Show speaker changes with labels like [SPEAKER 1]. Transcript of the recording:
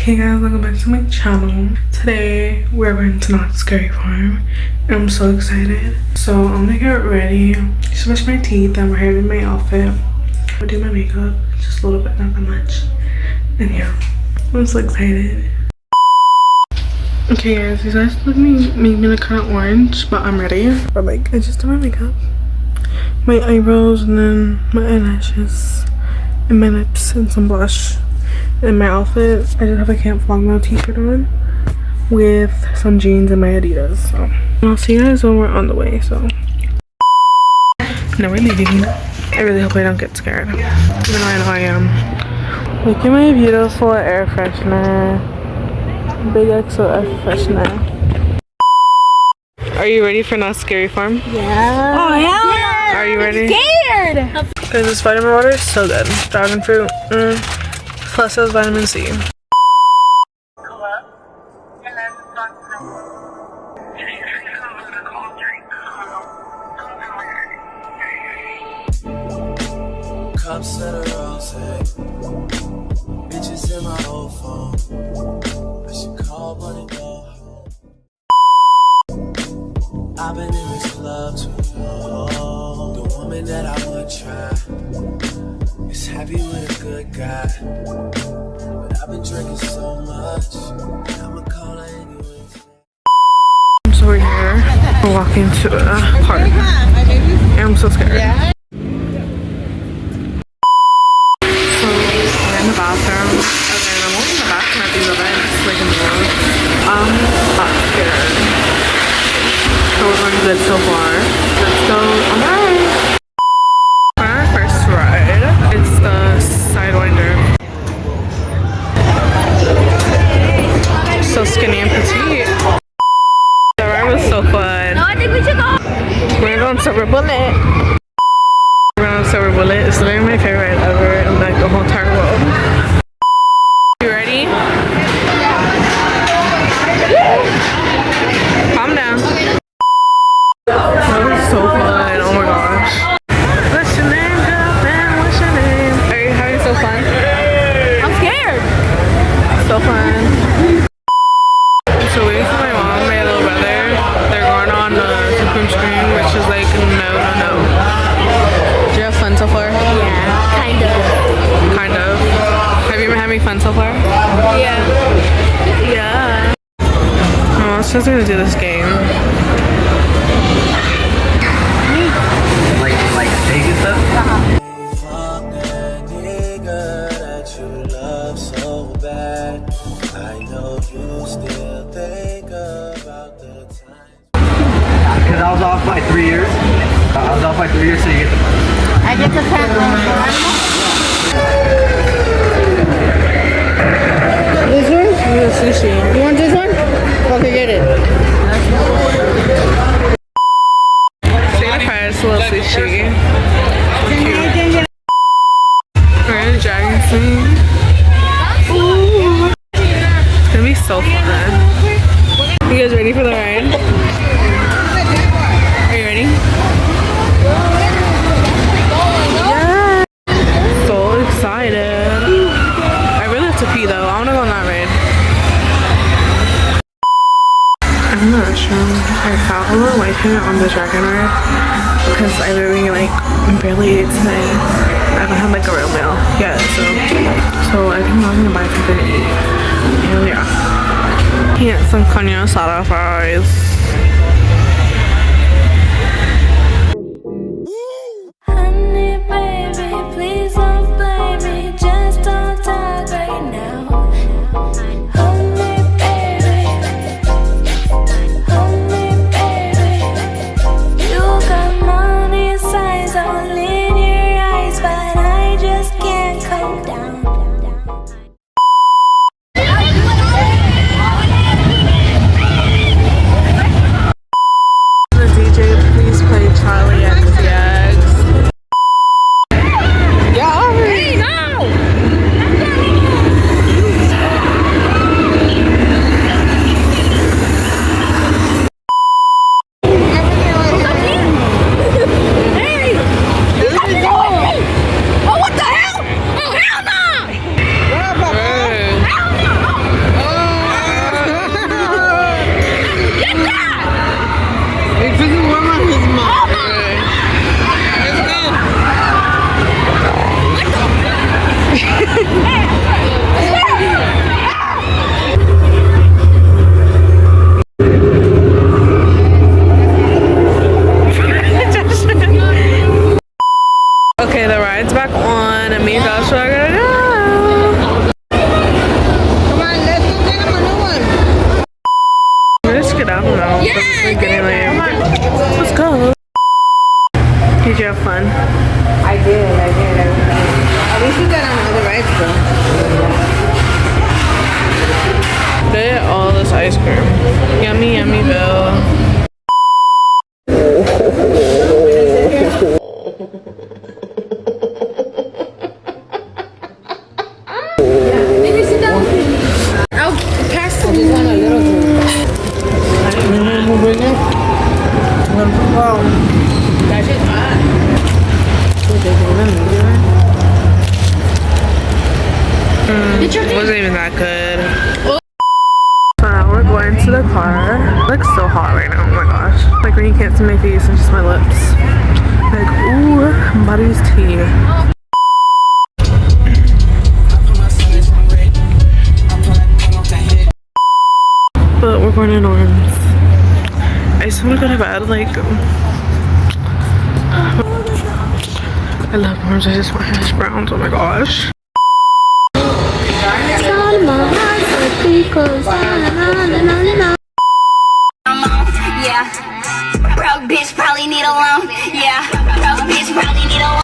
[SPEAKER 1] Hey guys, welcome back to my channel. Today we're going to Not Scary Farm and I'm so excited. So I'm gonna get ready, just brush my teeth, and we're having my outfit. I'll do my makeup, just a little bit, not that much. And yeah, I'm so excited. Okay guys, these eyes look make me look kind of orange, but I'm ready. But like, I just did my makeup, my eyebrows, and then my eyelashes, and my lips, and some blush. In my outfit, I just have a Camp Flogno t-shirt on with some jeans and my Adidas. So I'll see you guys when we're on the way. So now we're leaving. I really hope I don't get scared, even though I know I am. Look at my beautiful air freshener, big XO air freshener. Are you ready for Not Scary Farm?
[SPEAKER 2] Yeah. Oh yeah.
[SPEAKER 1] Are you ready?
[SPEAKER 2] Scared.
[SPEAKER 1] Because this vitamin water is so good. Dragon fruit. Plus has vitamin C.
[SPEAKER 3] Cups of the rose, bitches in my old phone. I should call one and go home. I've been in this club too long. The woman that I would try is happy with a good guy, but I've been drinking so much, I'ma call her anyways.
[SPEAKER 1] So we're here, we're walking to a park, and I'm so scared. Yeah. So we're in the bathroom, and then I'm only in the bathroom at these events, like in the road. I'm not scared. So we're going good so far. Let's go. Alright. It's the Sidewinder. So skinny and petite. The ride was so fun.
[SPEAKER 2] No, I think we should go.
[SPEAKER 1] We're going on Silver Bullet. We're going on Silver Bullet. It's literally my favorite ride ever in like the whole entire world. You ready? Yeah. Calm down. That was so fun. Oh my gosh. What's your name, girlfriend? What's your name? Are you having so fun?
[SPEAKER 2] I'm scared.
[SPEAKER 1] So fun. So waiting for my mom and my little brother. They're going on the Supreme screen, which is like no. Do you have fun so far?
[SPEAKER 2] Yeah, kind of.
[SPEAKER 1] Kind of. Have you been having fun so far?
[SPEAKER 2] Yeah.
[SPEAKER 1] Yeah. My mom's just gonna do this game.
[SPEAKER 4] Like steak and stuff?
[SPEAKER 3] Fuck that nigga that you love so bad. I know you still think about the time.
[SPEAKER 4] Because I was off by 3 years. I was off by 3 years, so you get the money.
[SPEAKER 2] I get the pen.
[SPEAKER 1] This one? Yeah, sushi.
[SPEAKER 2] You want this one? Okay, get it.
[SPEAKER 1] Say the price, a little sushi. We're in a dragon swing. Ooh. It's gonna be so fun. You guys ready for the ride? Are you ready? Yeah. So excited. I really have to pee though. I wanna go on that ride. I'm not sure. I felt a little lightheaded on the dragon ride because I literally like barely ate today. I haven't had like a real meal yet, so I think I'm gonna buy something to eat. And yeah. Get some carne asada fries.
[SPEAKER 5] Honey, baby, please don't blame me. Just don't talk right now. Honey, baby. Honey, baby. You got money signs all in your eyes, but I just can't calm down.
[SPEAKER 1] We're getting late. Let's go. Did you have fun?
[SPEAKER 2] I did. At least we got on all the rides though.
[SPEAKER 1] Look at all this ice cream. Yummy, yummy, Bill.
[SPEAKER 2] Maybe sit down. I'll pass the just want a little bit. That shit's hot.
[SPEAKER 1] Wasn't even that good. So now we're going to the car. It looks so hot right now. Oh my gosh. Like when you can't see my face and just my lips. Like, ooh, body's tea. But we're going to Norm's. I just want to go to bed. Like, I love Norm's. I just want hash browns. Oh my gosh.
[SPEAKER 5] Yeah, broke bitch probably need a loan. Yeah, broke bitch probably need a loan.